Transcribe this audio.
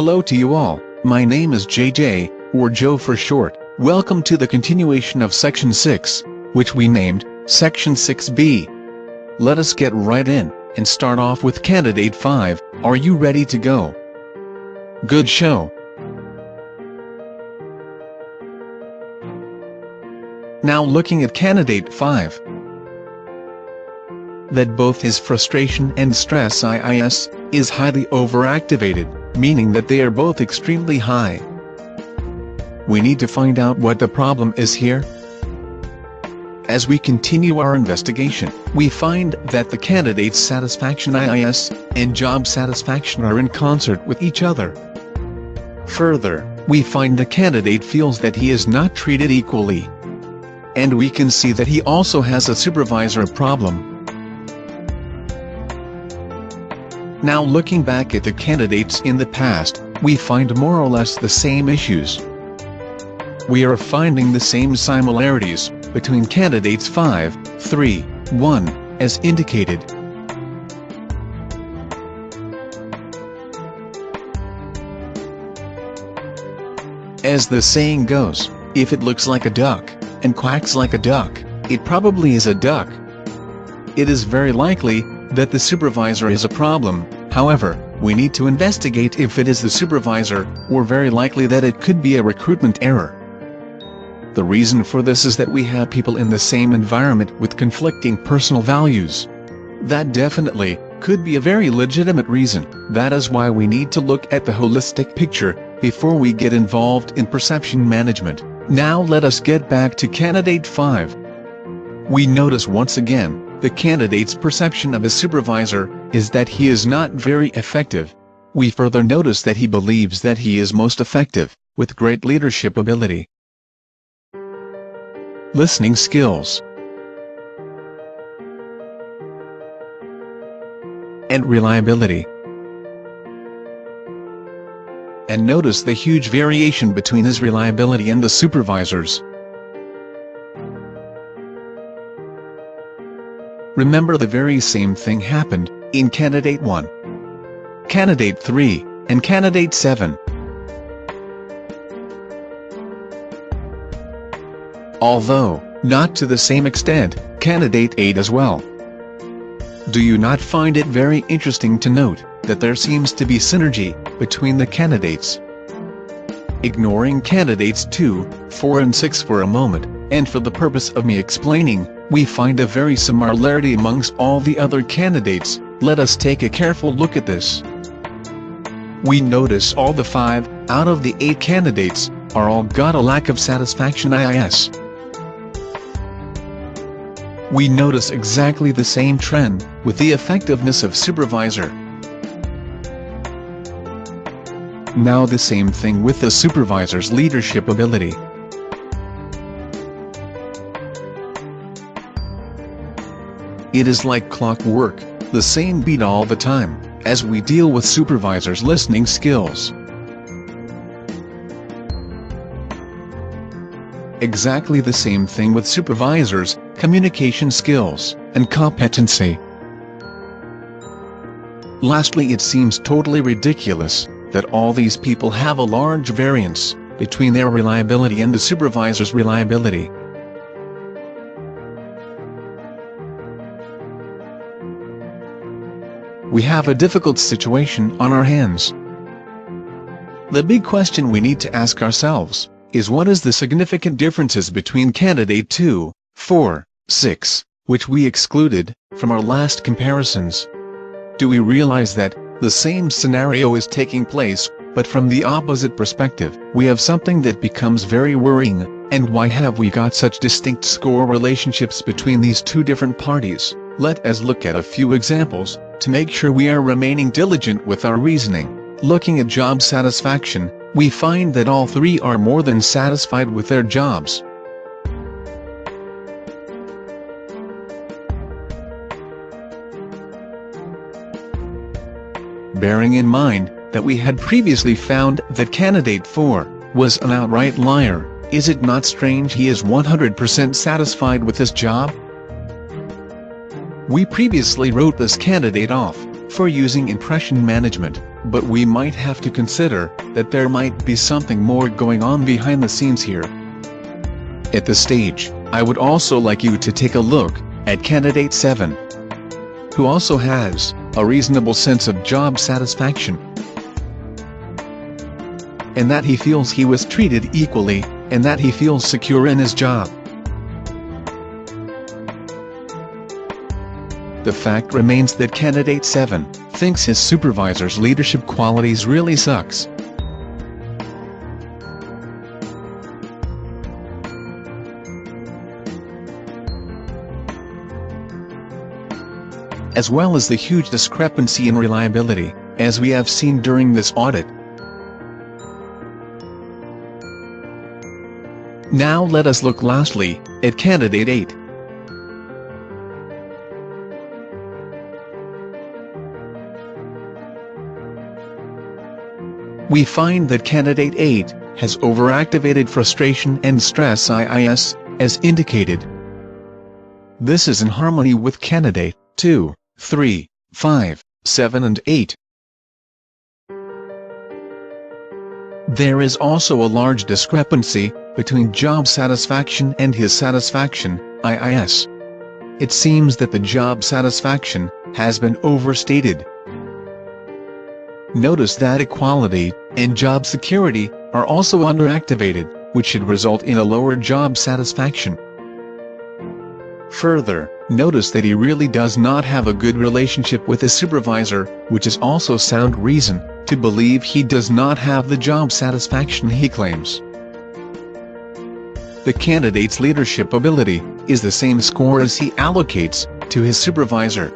hello to you all. My name is JJ, or Joe for short. Welcome to the continuation of Section 6, which we named Section 6B. Let us get right in, and start off with Candidate 5. Are you ready to go? Good show. Now looking at Candidate 5. That both his frustration and stress is highly overactivated, meaning that they are both extremely high. We need to find out what the problem is here. As we continue our investigation, we find that the candidate's satisfaction and job satisfaction are in concert with each other. Further, we find the candidate feels that he is not treated equally. And we can see that he also has a supervisor problem. Now looking back at the candidates in the past, we find more or less the same issues. We are finding the same similarities between candidates 5, 3, 1, as indicated. As the saying goes, if it looks like a duck, and quacks like a duck, it probably is a duck. It is very likely that the supervisor is a problem. However, we need to investigate if it is the supervisor, or very likely that it could be a recruitment error. The reason for this is that we have people in the same environment with conflicting personal values. That definitely could be a very legitimate reason. That is why we need to look at the holistic picture before we get involved in perception management. Now let us get back to Candidate 5. We notice once again, the candidate's perception of a supervisor is that he is not very effective. We further notice that he believes that he is most effective, with great leadership ability. Listening skills and reliability. And notice the huge variation between his reliability and the supervisor's. Remember, the very same thing happened in Candidate 1, Candidate 3, and Candidate 7. Although, not to the same extent, Candidate 8 as well. Do you not find it very interesting to note that there seems to be synergy between the candidates? Ignoring candidates 2, 4 and 6 for a moment, and for the purpose of me explaining, we find a very similarity amongst all the other candidates. Let us take a careful look at this. We notice all the 5 out of the 8 candidates are all got a lack of satisfaction. We notice exactly the same trend with the effectiveness of supervisor. Now the same thing with the supervisor's leadership ability. It is like clockwork, the same beat all the time, as we deal with supervisors' listening skills. Exactly the same thing with supervisors' communication skills and competency. Lastly, it seems totally ridiculous that all these people have a large variance between their reliability and the supervisor's reliability. We have a difficult situation on our hands. The big question we need to ask ourselves is, what is the significant differences between Candidate 2, 4, 6, which we excluded from our last comparisons? Do we realize that the same scenario is taking place, but from the opposite perspective? We have something that becomes very worrying. And why have we got such distinct score relationships between these two different parties? Let us look at a few examples to make sure we are remaining diligent with our reasoning. Looking at job satisfaction, we find that all 3 are more than satisfied with their jobs. Bearing in mind that we had previously found that Candidate 4 was an outright liar, is it not strange he is 100% satisfied with his job? We previously wrote this candidate off for using impression management, but we might have to consider that there might be something more going on behind the scenes here. At this stage, I would also like you to take a look at candidate 7, who also has a reasonable sense of job satisfaction, and that he feels he was treated equally, and that he feels secure in his job. The fact remains that candidate 7 thinks his supervisor's leadership qualities really sucks. As well as the huge discrepancy in reliability, as we have seen during this audit. Now let us look lastly at candidate 8. We find that candidate 8 has overactivated frustration and stress IIS, as indicated. This is in harmony with candidate 2, 3, 5, 7 and 8. There is also a large discrepancy between job satisfaction and his satisfaction, IIS. It seems that the job satisfaction has been overstated. Notice that equality and job security are also underactivated, which should result in a lower job satisfaction. Further, notice that he really does not have a good relationship with his supervisor, which is also sound reason to believe he does not have the job satisfaction he claims. The candidate's leadership ability is the same score as he allocates to his supervisor.